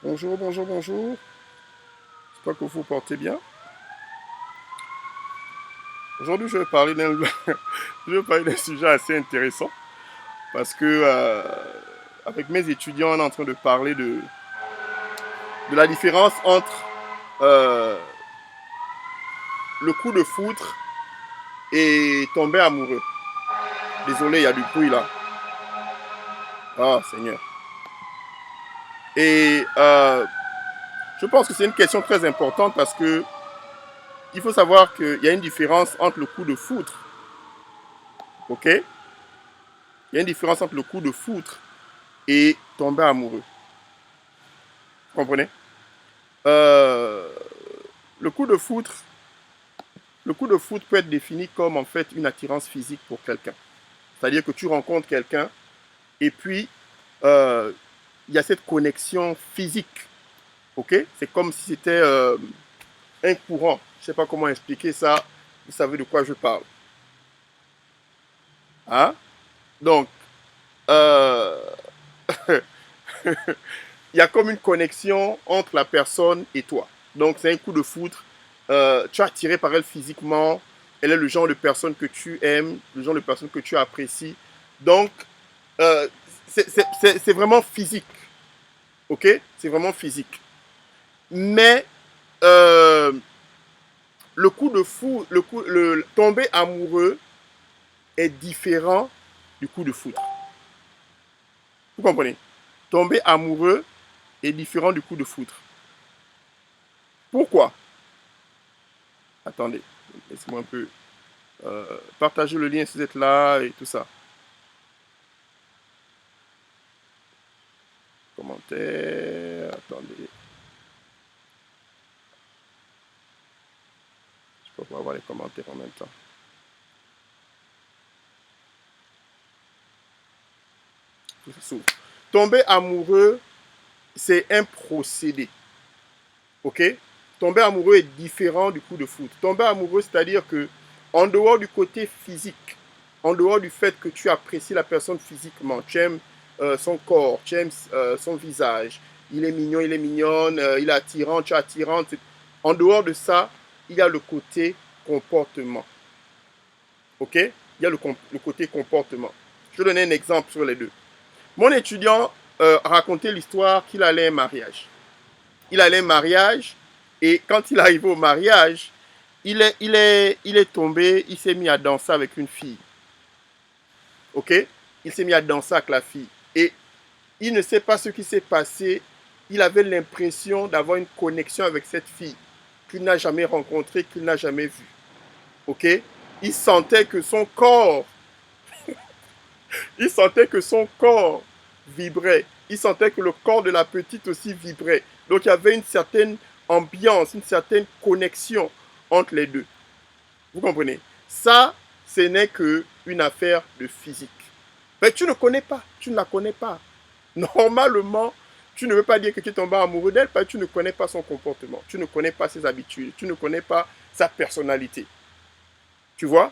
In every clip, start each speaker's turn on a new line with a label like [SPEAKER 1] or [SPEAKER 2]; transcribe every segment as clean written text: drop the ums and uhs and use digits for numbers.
[SPEAKER 1] Bonjour, bonjour, bonjour. J'espère que vous vous portez bien. Aujourd'hui, je vais parler je vais parler d'un sujet assez intéressant parce que avec mes étudiants, on est en train de parler de la différence entre euh, le coup de foudre et tomber amoureux. Désolé, il y a du bruit là. Ah, Seigneur. Et je pense que c'est une question très importante parce que il faut savoir qu'il y a une différence entre le coup de foudre, ok? Il y a une différence entre le coup de foudre et tomber amoureux. Vous comprenez? Euh, le coup de foudre, le coup de foudre peut être défini comme en fait une attirance physique pour quelqu'un. C'est-à-dire que tu rencontres quelqu'un et puis euh, il y a cette connexion physique. Ok? C'est comme si c'était un courant. Je ne sais pas comment expliquer ça. Vous savez de quoi je parle. Hein? Donc, euh, il y a comme une connexion entre la personne et toi. Donc, c'est un coup de foudre. Tu es attiré par elle physiquement. Elle est le genre de personne que tu aimes, le genre de personne que tu apprécies. Donc, euh, c'est vraiment physique. OK? C'est vraiment physique. Mais euh, le coup de foudre, le tomber amoureux est différent du coup de foudre. Vous comprenez? Tomber amoureux est différent du coup de foudre. Pourquoi? Attendez, laissez-moi un peu partager le lien si vous êtes là et tout ça. Commentaire, attendez, je peux pas voir les commentaires en même temps. Tout ça s'ouvre. Tomber amoureux, c'est un procédé, ok? Tomber amoureux est différent du coup de foot. Tomber amoureux, c'est-à-dire que en dehors du côté physique, en dehors du fait que tu apprécies la personne physiquement, tu aimes son corps, tu aimes son visage, il est mignon, il est mignonne, il est attirant, tu es attirante. En dehors de ça, il y a le côté comportement. Ok? Il y a le côté comportement. Je vais donner un exemple sur les deux. Mon étudiant racontait l'histoire qu'il allait à un mariage. Il allait à un mariage et quand il arrivait au mariage, il est tombé, il s'est mis à danser avec une fille. Ok? Il s'est mis à danser avec la fille. Et il ne sait pas ce qui s'est passé. Il avait l'impression d'avoir une connexion avec cette fille qu'il n'a jamais rencontrée, qu'il n'a jamais vue. Ok? Il sentait que son corps, il sentait que son corps vibrait. Il sentait que le corps de la petite aussi vibrait. Donc il y avait une certaine ambiance, une certaine connexion entre les deux. Vous comprenez? Ça, ce n'est qu'une affaire de physique. Mais tu ne connais pas, tu ne la connais pas. Normalement, tu ne veux pas dire que tu es tombé amoureux d'elle parce que tu ne connais pas son comportement, tu ne connais pas ses habitudes, tu ne connais pas sa personnalité. Tu vois?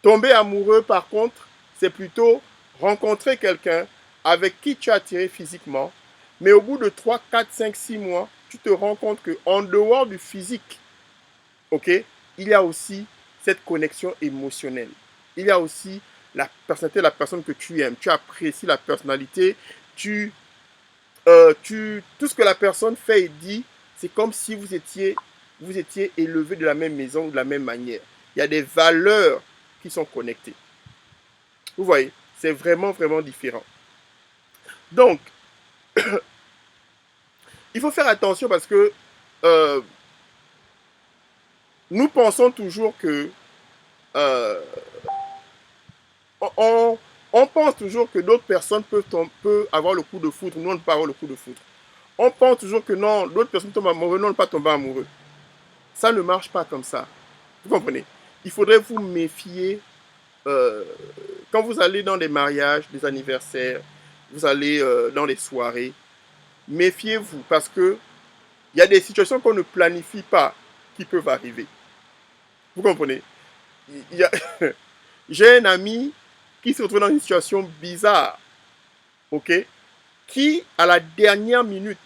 [SPEAKER 1] Tomber amoureux, par contre, c'est plutôt rencontrer quelqu'un avec qui tu es attiré physiquement, mais au bout de 3, 4, 5, 6 mois, tu te rends compte qu'en dehors du physique, ok, il y a aussi cette connexion émotionnelle. Il y a aussi la personnalité de la personne que tu aimes. Tu apprécies la personnalité, tout ce que la personne fait et dit, c'est comme si vous étiez élevé de la même maison ou de la même manière. Il y a des valeurs qui sont connectées. Vous voyez, c'est vraiment, vraiment différent. Donc, il faut faire attention parce que euh, nous pensons toujours que euh, on, on pense toujours que d'autres personnes peuvent avoir le coup de foudre, nous on ne peut pas avoir le coup de foudre. On pense toujours que non, d'autres personnes tombent amoureux, nous on ne peut pas tomber amoureux. Ça ne marche pas comme ça. Vous comprenez? Il faudrait vous méfier euh, quand vous allez dans des mariages, des anniversaires, vous allez dans les soirées. Méfiez-vous parce que il y a des situations qu'on ne planifie pas qui peuvent arriver. Vous comprenez? Il y a J'ai un ami qui se retrouve dans une situation bizarre, ok? Qui, à la dernière minute,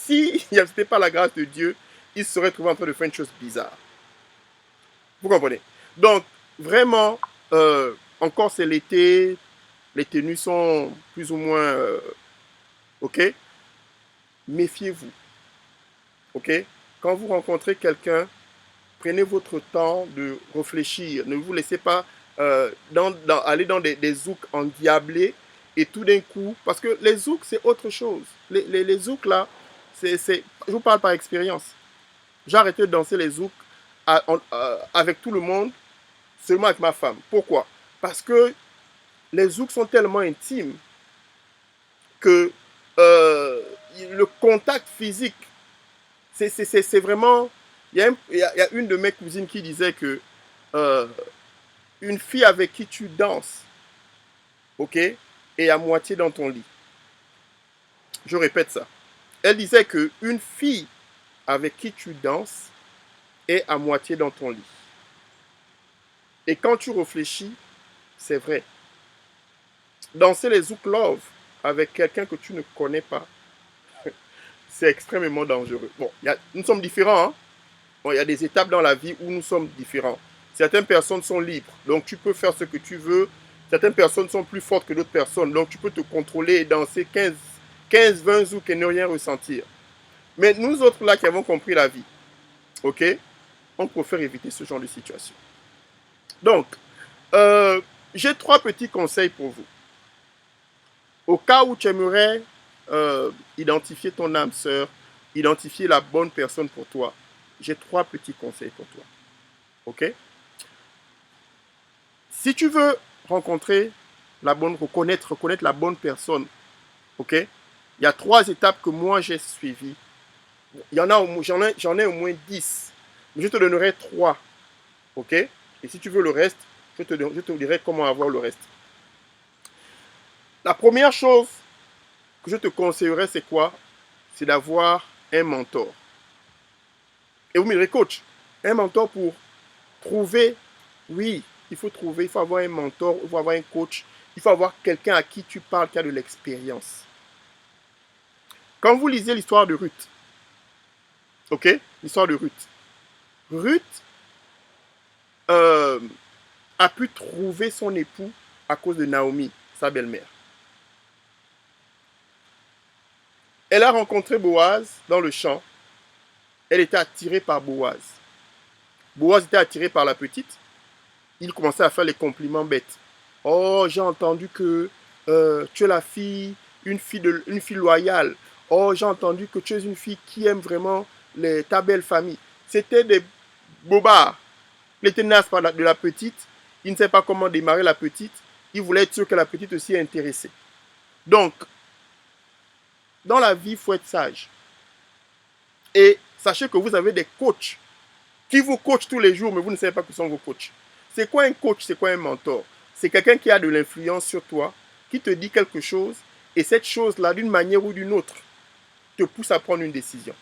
[SPEAKER 1] si il n'y avait pas la grâce de Dieu, il se serait trouvé en train de faire une chose bizarre. Vous comprenez? Donc, vraiment, encore c'est l'été, les tenues sont plus ou moins, ok? Méfiez-vous, ok? Quand vous rencontrez quelqu'un, prenez votre temps de réfléchir. Ne vous laissez pas aller dans des zouks endiablés et tout d'un coup, parce que les zouks, c'est autre chose. Les zouks, là, je vous parle par expérience. J'ai arrêté de danser les zouks avec tout le monde, seulement avec ma femme. Pourquoi? Parce que les zouks sont tellement intimes que le contact physique, c'est vraiment... Il y a une de mes cousines qui disait que euh, une fille avec qui tu danses, ok, est à moitié dans ton lit. Je répète ça. Elle disait que une fille avec qui tu danses est à moitié dans ton lit. Et quand tu réfléchis, c'est vrai. Danser les zouk love avec quelqu'un que tu ne connais pas, c'est extrêmement dangereux. Bon, nous sommes différents, hein? Bon, il y a des étapes dans la vie où nous sommes différents. Certaines personnes sont libres, donc tu peux faire ce que tu veux. Certaines personnes sont plus fortes que d'autres personnes, donc tu peux te contrôler et danser 20 zouk et ne rien ressentir. Mais nous autres là qui avons compris la vie, ok, on préfère éviter ce genre de situation. Donc, j'ai 3 petits conseils pour vous. Au cas où tu aimerais identifier ton âme sœur, identifier la bonne personne pour toi, j'ai 3 petits conseils pour toi. Ok? Si tu veux rencontrer reconnaître la bonne personne, ok? Il y a 3 étapes que moi j'ai suivies. J'en ai au moins 10. Je te donnerai 3. Ok? Et si tu veux le reste, je te dirai comment avoir le reste. La première chose que je te conseillerais, c'est quoi? C'est d'avoir un mentor. Et vous me direz, coach, un mentor pour trouver, oui, il faut avoir un mentor, il faut avoir un coach, il faut avoir quelqu'un à qui tu parles qui a de l'expérience. Quand vous lisez l'histoire de Ruth, ok? L'histoire de Ruth. Ruth a pu trouver son époux à cause de Naomi, sa belle-mère. Elle a rencontré Boaz dans le champ. Elle était attirée par Boaz. Boaz était attiré par la petite. Il commençait à faire les compliments bêtes. Oh, j'ai entendu que tu es la fille, une fille loyale. Oh, j'ai entendu que tu es une fille qui aime vraiment ta belle famille. C'était des bobards. Il était naze de la petite. Il ne sait pas comment démarrer la petite. Il voulait être sûr que la petite aussi est intéressée. Donc, dans la vie, il faut être sage. Et sachez que vous avez des coachs qui vous coachent tous les jours, mais vous ne savez pas que sont vos coachs. C'est quoi un coach? C'est quoi un mentor? C'est quelqu'un qui a de l'influence sur toi, qui te dit quelque chose, et cette chose-là, d'une manière ou d'une autre, te pousse à prendre une décision.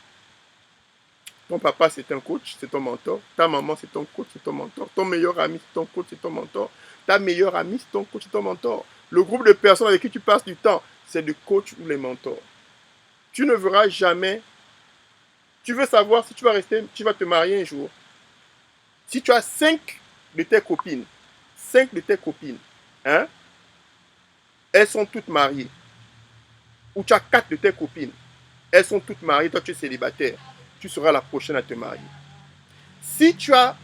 [SPEAKER 1] Ton papa, c'est un coach, c'est ton mentor. Ta maman, c'est ton coach, c'est ton mentor. Ton meilleur ami, c'est ton coach, c'est ton mentor. Ta meilleure amie, c'est ton coach, c'est ton mentor. Le groupe de personnes avec qui tu passes du temps, c'est le coach ou les mentors. Tu ne verras jamais. Tu veux savoir si tu vas te marier un jour. Si tu as 5 de tes copines, hein, elles sont toutes mariées. Ou tu as 4 de tes copines, elles sont toutes mariées, toi tu es célibataire. Tu seras la prochaine à te marier. Si tu as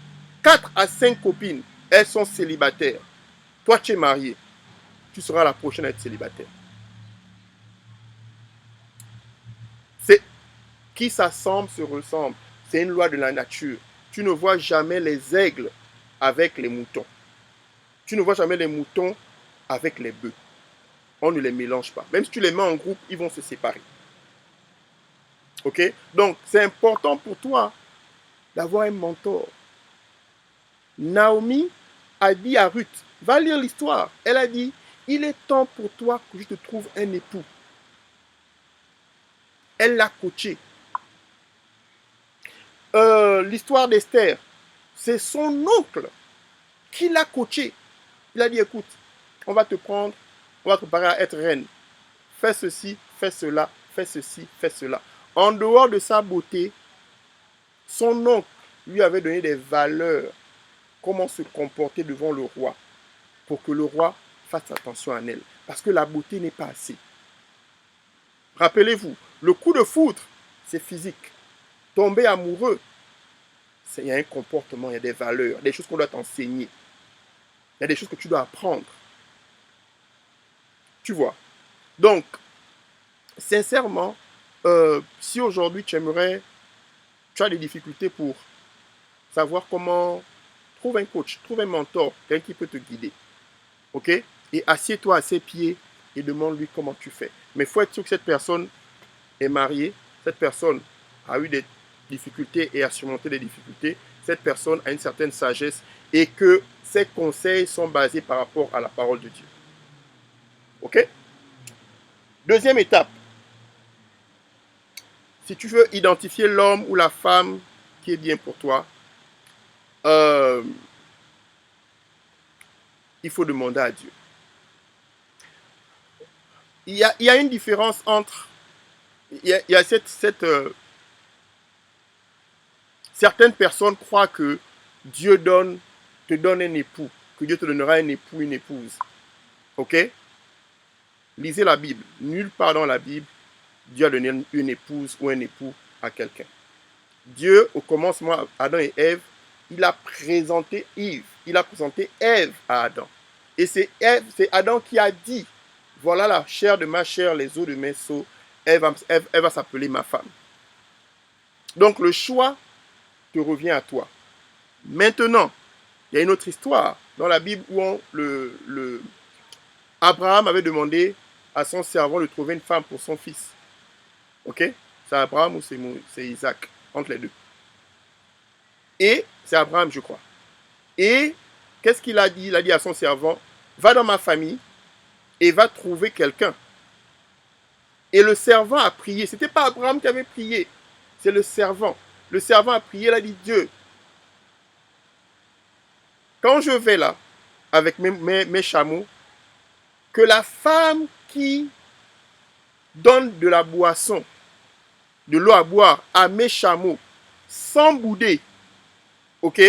[SPEAKER 1] 4 à 5 copines, elles sont célibataires, toi tu es marié, tu seras la prochaine à être célibataire. C'est qui s'assemble se ressemble. C'est une loi de la nature. Tu ne vois jamais les aigles avec les moutons. Tu ne vois jamais les moutons avec les bœufs. On ne les mélange pas. Même si tu les mets en groupe, ils vont se séparer. Ok? Donc, c'est important pour toi d'avoir un mentor. Naomi a dit à Ruth, va lire l'histoire. Elle a dit, il est temps pour toi que je te trouve un époux. Elle l'a coaché. L'histoire d'Esther, c'est son oncle qui l'a coaché. Il a dit, écoute, on va te préparer à être reine. Fais ceci, fais cela, fais ceci, fais cela. En dehors de sa beauté, son oncle lui avait donné des valeurs, comment se comporter devant le roi, pour que le roi fasse attention à elle. Parce que la beauté n'est pas assez. Rappelez-vous, le coup de foudre, c'est physique. Tomber amoureux, il y a un comportement, il y a des valeurs, des choses qu'on doit t'enseigner. Il y a des choses que tu dois apprendre. Tu vois. Donc, sincèrement, si aujourd'hui tu as des difficultés pour savoir comment, trouve un coach, trouve un mentor, quelqu'un qui peut te guider. OK? Et assieds-toi à ses pieds et demande-lui comment tu fais. Mais il faut être sûr que cette personne est mariée, cette personne a eu des difficultés et a surmonté des difficultés, cette personne a une certaine sagesse et que ses conseils sont basés par rapport à la parole de Dieu. OK? Deuxième étape, si tu veux identifier l'homme ou la femme qui est bien pour toi, il faut demander à Dieu. Il y a une différence entre... Il y a certaines personnes croient que Dieu te donne un époux, que Dieu te donnera un époux, une épouse. OK? Lisez la Bible. Nulle part dans la Bible, Dieu a donné une épouse ou un époux à quelqu'un. Dieu, au commencement, Adam et Ève, il a présenté Ève. Il a présenté Ève à Adam. Et c'est Adam qui a dit, voilà la chair de ma chair, les os de mes os. Elle va s'appeler ma femme. Donc le choix te revient à toi. Maintenant, il y a une autre histoire dans la Bible où Abraham avait demandé à son servant de trouver une femme pour son fils. Ok? C'est Abraham ou c'est Isaac? Entre les deux. Et c'est Abraham, je crois. Et qu'est-ce qu'il a dit? Il a dit à son servant, va dans ma famille et va trouver quelqu'un. Et le servant a prié. Ce n'était pas Abraham qui avait prié. C'est le servant. Le servant a prié, il a dit, Dieu, quand je vais là, avec mes chameaux, que la femme qui donne de la boisson, de l'eau à boire à mes chameaux, sans bouder, ok?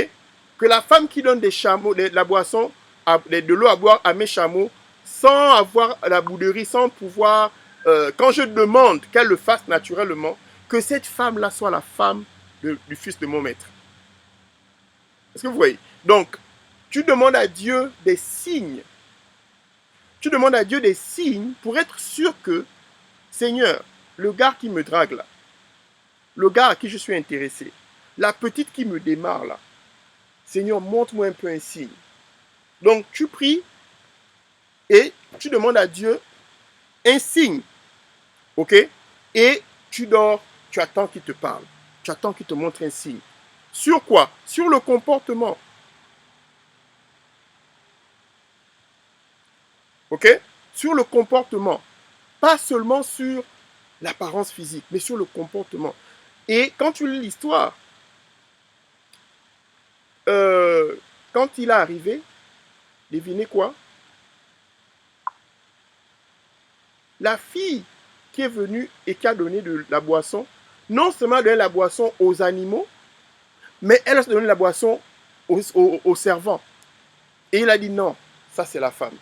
[SPEAKER 1] Que la femme qui donne des chameaux, de la boisson, de l'eau à boire à mes chameaux, sans avoir la bouderie, sans pouvoir, quand je demande qu'elle le fasse naturellement, que cette femme-là soit la femme du fils de mon maître. Est-ce que vous voyez? Donc, tu demandes à Dieu des signes. Tu demandes à Dieu des signes pour être sûr que, Seigneur, le gars qui me drague là, le gars à qui je suis intéressé, la petite qui me démarre là, Seigneur, montre-moi un peu un signe. Donc, tu pries et tu demandes à Dieu un signe. Ok? Et tu dors, tu attends qu'il te parle. Tu attends qu'il te montre un signe. Sur quoi? Sur le comportement. Ok? Sur le comportement. Pas seulement sur l'apparence physique, mais sur le comportement. Et quand tu lis l'histoire, quand il est arrivé, devinez quoi? La fille qui est venue et qui a donné de la boisson, non seulement a donné la boisson aux animaux, mais elle a donné la boisson aux servants. Et il a dit non, ça c'est la femme.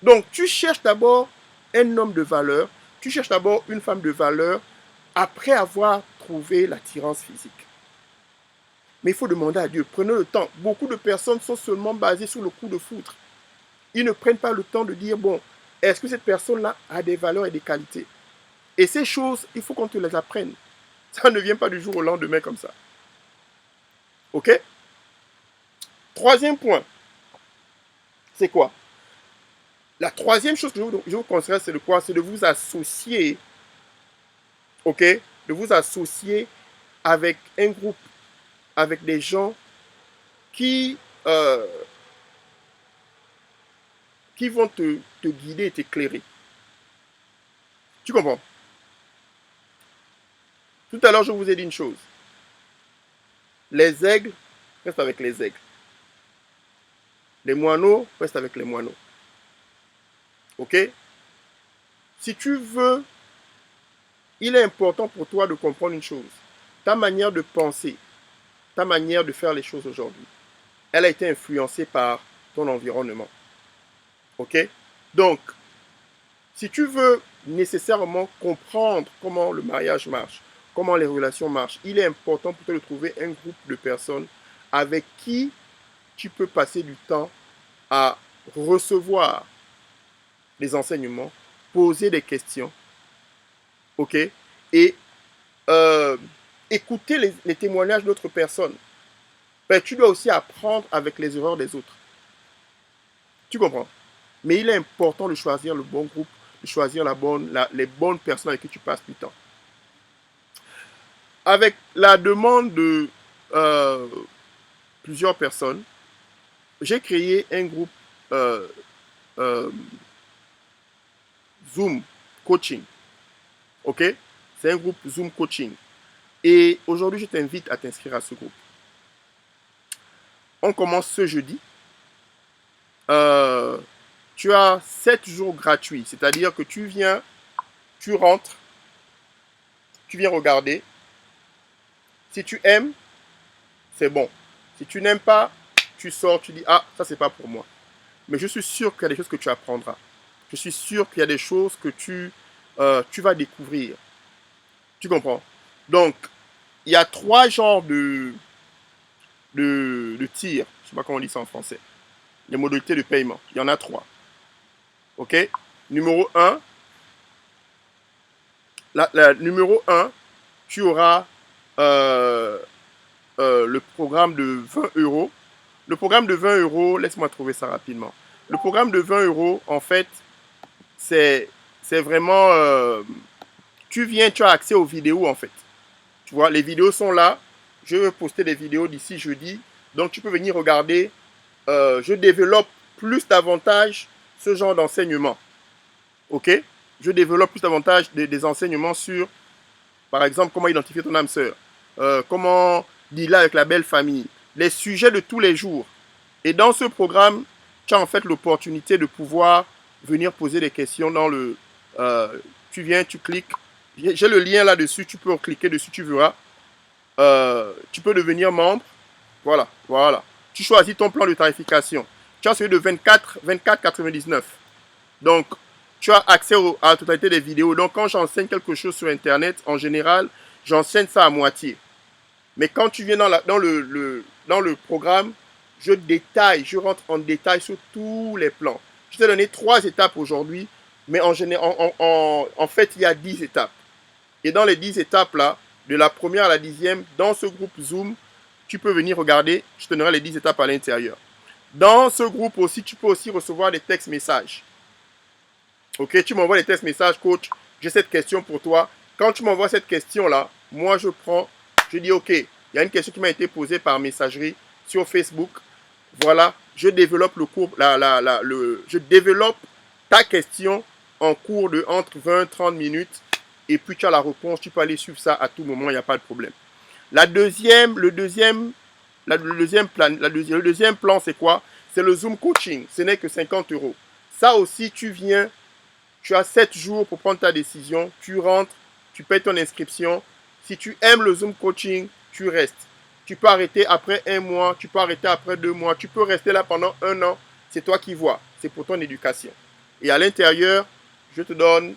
[SPEAKER 1] Donc tu cherches d'abord un homme de valeur, tu cherches d'abord une femme de valeur après avoir trouvé l'attirance physique. Mais il faut demander à Dieu, prenez le temps. Beaucoup de personnes sont seulement basées sur le coup de foudre. Ils ne prennent pas le temps de dire, bon, est-ce que cette personne-là a des valeurs et des qualités? Et ces choses, il faut qu'on te les apprenne. Ça ne vient pas du jour au lendemain comme ça. Ok? Troisième point, c'est quoi? La troisième chose que je vous conseille, c'est de quoi? C'est de vous associer, ok? De vous associer avec un groupe, avec des gens qui, qui vont te guider et t'éclairer. Tu comprends? Tout à l'heure, je vous ai dit une chose. Les aigles restent avec les aigles. Les moineaux restent avec les moineaux. Ok? Si tu veux il est important pour toi de comprendre une chose. Ta manière de penser, ta manière de faire les choses aujourd'hui, elle a été influencée par ton environnement. OK? Donc, si tu veux nécessairement comprendre comment le mariage marche, comment les relations marchent, il est important pour toi de trouver un groupe de personnes avec qui tu peux passer du temps à recevoir des enseignements, poser des questions, ok, et euh, écouter les témoignages d'autres personnes. Ben, tu dois aussi apprendre avec les erreurs des autres. Tu comprends? Mais il est important de choisir le bon groupe, de choisir les bonnes personnes avec qui tu passes du temps. Avec la demande de plusieurs personnes, j'ai créé un groupe euh, euh, Zoom Coaching. OK? C'est un groupe Zoom Coaching. Et aujourd'hui, je t'invite à t'inscrire à ce groupe. On commence ce jeudi. Tu as 7 jours gratuits. C'est-à-dire que tu viens, tu rentres, tu viens regarder. Si tu aimes, c'est bon. Si tu n'aimes pas, tu sors, tu dis, ah, ça, c'est pas pour moi. Mais je suis sûr qu'il y a des choses que tu apprendras. Je suis sûr qu'il y a des choses que tu vas découvrir. Tu comprends? Donc, il y a 3 genres de tir. Je ne sais pas comment on dit ça en français. Les modalités de paiement. Il y en a 3. OK? Numéro 1. Numéro 1, tu auras le programme de 20 euros. Le programme de 20 euros, laisse-moi trouver ça rapidement. Le programme de 20 euros, en fait, c'est vraiment... tu viens, tu as accès aux vidéos, en fait. Tu vois, les vidéos sont là. Je vais poster des vidéos d'ici jeudi. Donc, tu peux venir regarder. Je développe plus davantage ce genre d'enseignement. OK? Je développe plus davantage des enseignements sur, par exemple, comment identifier ton âme sœur. Comment dealer avec la belle famille. Les sujets de tous les jours. Et dans ce programme, tu as en fait l'opportunité de pouvoir venir poser des questions dans le... tu viens, tu cliques. J'ai le lien là-dessus. Tu peux cliquer dessus, tu verras. Tu peux devenir membre. Voilà, voilà. Tu choisis ton plan de tarification. Tu as celui de 24,99. Donc, tu as accès à la totalité des vidéos. Donc, quand j'enseigne quelque chose sur Internet, en général, j'enseigne ça à moitié. Mais quand tu viens dans le programme, je détaille, je rentre en détail sur tous les plans. Je t'ai donné 3 étapes aujourd'hui, mais en fait, il y a 10 étapes. Et dans les 10 étapes là, de la première à la 10e, dans ce groupe Zoom, tu peux venir regarder, je te donnerai les 10 étapes à l'intérieur. Dans ce groupe aussi, tu peux aussi recevoir des textes messages. Ok, tu m'envoies des textes messages, coach, j'ai cette question pour toi. Quand tu m'envoies cette question-là, moi je prends, je dis ok, il y a une question qui m'a été posée par messagerie sur Facebook. Voilà, je développe le cours, je développe ta question en cours de entre 20 et 30 minutes. Et puis tu as la réponse, tu peux aller suivre ça à tout moment, il n'y a pas de problème. Le deuxième plan, c'est quoi? C'est le Zoom Coaching. Ce n'est que 50 euros. Ça aussi, tu viens, tu as 7 jours pour prendre ta décision. Tu rentres, tu payes ton inscription. Si tu aimes le Zoom Coaching, tu restes. Tu peux arrêter après 1 mois, tu peux arrêter après 2 mois, tu peux rester là pendant 1 an. C'est toi qui vois. C'est pour ton éducation. Et à l'intérieur, je te donne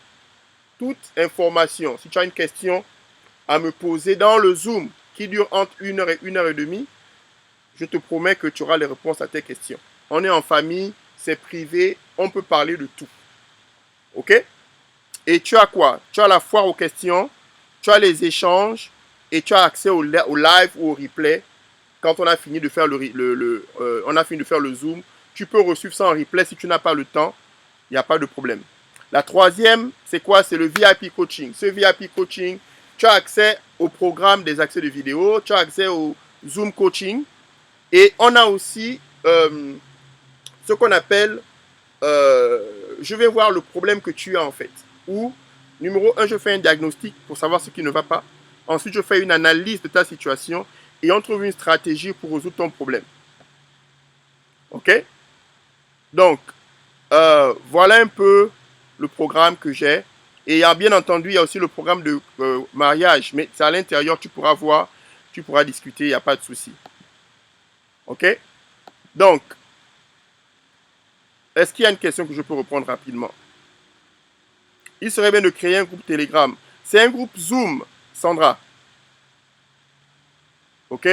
[SPEAKER 1] toute information. Si tu as une question à me poser dans le Zoom qui dure entre 1 heure et 1 heure et demie, je te promets que tu auras les réponses à tes questions. On est en famille, c'est privé, on peut parler de tout. OK? Et tu as quoi? Tu as la foire aux questions, tu as les échanges et tu as accès au live ou au replay. Quand on a fini de faire on a fini de faire le Zoom, tu peux resuivre ça en replay si tu n'as pas le temps. Il n'y a pas de problème. La troisième, c'est quoi? C'est le VIP Coaching. Ce VIP Coaching, tu as accès au programme des accès de vidéo, tu as accès au Zoom Coaching. Et on a aussi ce qu'on appelle, je vais voir le problème que tu as en fait. Ou, numéro 1, je fais un diagnostic pour savoir ce qui ne va pas. Ensuite, je fais une analyse de ta situation et on trouve une stratégie pour résoudre ton problème. OK? Donc, voilà un peu le programme que j'ai. Et il y a bien entendu, il y a aussi le programme de mariage, mais c'est à l'intérieur, tu pourras voir, tu pourras discuter, il n'y a pas de souci. OK? Donc, est-ce qu'il y a une question que je peux reprendre rapidement? Il serait bien de créer un groupe Telegram. C'est un groupe Zoom, Sandra. OK?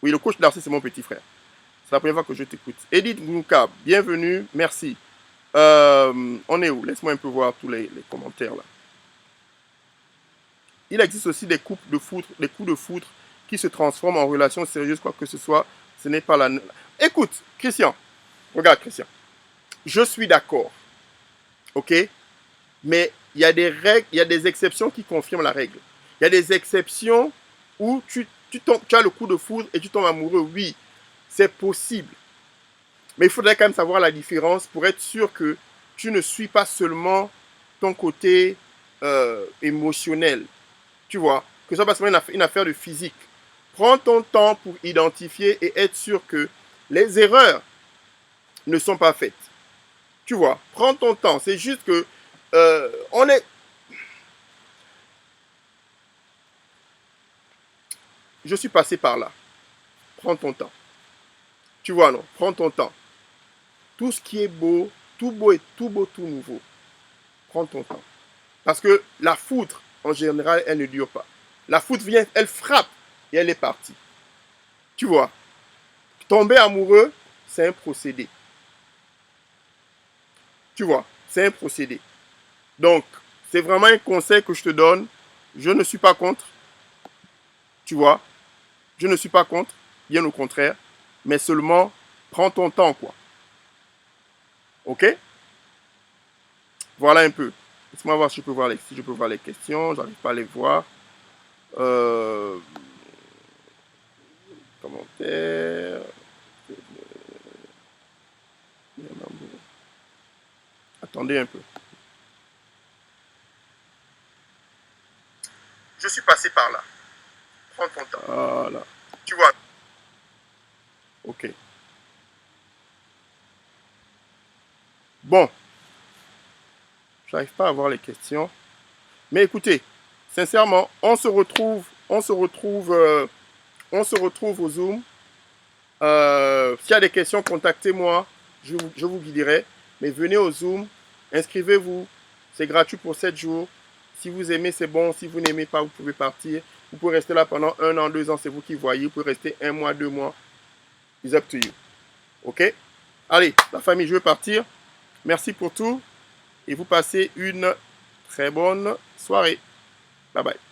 [SPEAKER 1] Oui, le coach Darcy, c'est mon petit frère. C'est la première fois que je t'écoute. Edith Gouka, bienvenue, merci. On est où? Laisse-moi un peu voir tous les commentaires là. Il existe aussi des coups de foudre qui se transforment en relations sérieuses, quoi que ce soit. Ce n'est pas la... Écoute, Christian, regarde Christian. Je suis d'accord, ok? Mais il y a des règles, il y a des exceptions qui confirment la règle. Il y a des exceptions où tu as le coup de foudre et tu tombes amoureux. Oui, c'est possible. Mais il faudrait quand même savoir la différence pour être sûr que tu ne suis pas seulement ton côté émotionnel. Tu vois, que ce soit pas seulement une affaire de physique. Prends ton temps pour identifier et être sûr que les erreurs ne sont pas faites. Tu vois, prends ton temps. C'est juste que on est... Je suis passé par là. Prends ton temps. Tu vois, non? Prends ton temps. Tout ce qui est beau, tout beau, tout nouveau. Prends ton temps. Parce que la foudre, en général, elle ne dure pas. La foudre vient, elle frappe et elle est partie. Tu vois, tomber amoureux, c'est un procédé. Tu vois, c'est un procédé. Donc, c'est vraiment un conseil que je te donne. Je ne suis pas contre. Tu vois, je ne suis pas contre, bien au contraire. Mais seulement, prends ton temps, quoi. OK? Voilà un peu. Laisse-moi voir si je peux voir les questions. J'arrive pas à les voir. Commentaires. Attendez un peu. Je suis passé par là. Prends ton temps. Voilà. Tu vois. OK. Bon. J'arrive pas à voir les questions. Mais écoutez, sincèrement, on se retrouve au Zoom. S'il y a des questions, contactez-moi. Je vous guiderai. Mais venez au Zoom. Inscrivez-vous. C'est gratuit pour 7 jours. Si vous aimez, c'est bon. Si vous n'aimez pas, vous pouvez partir. Vous pouvez rester là pendant 1 an, 2 ans. C'est vous qui voyez. Vous pouvez rester 1 mois, 2 mois. It's up to you. OK? Allez, la famille, je vais partir. Merci pour tout. Et vous passez une très bonne soirée. Bye bye.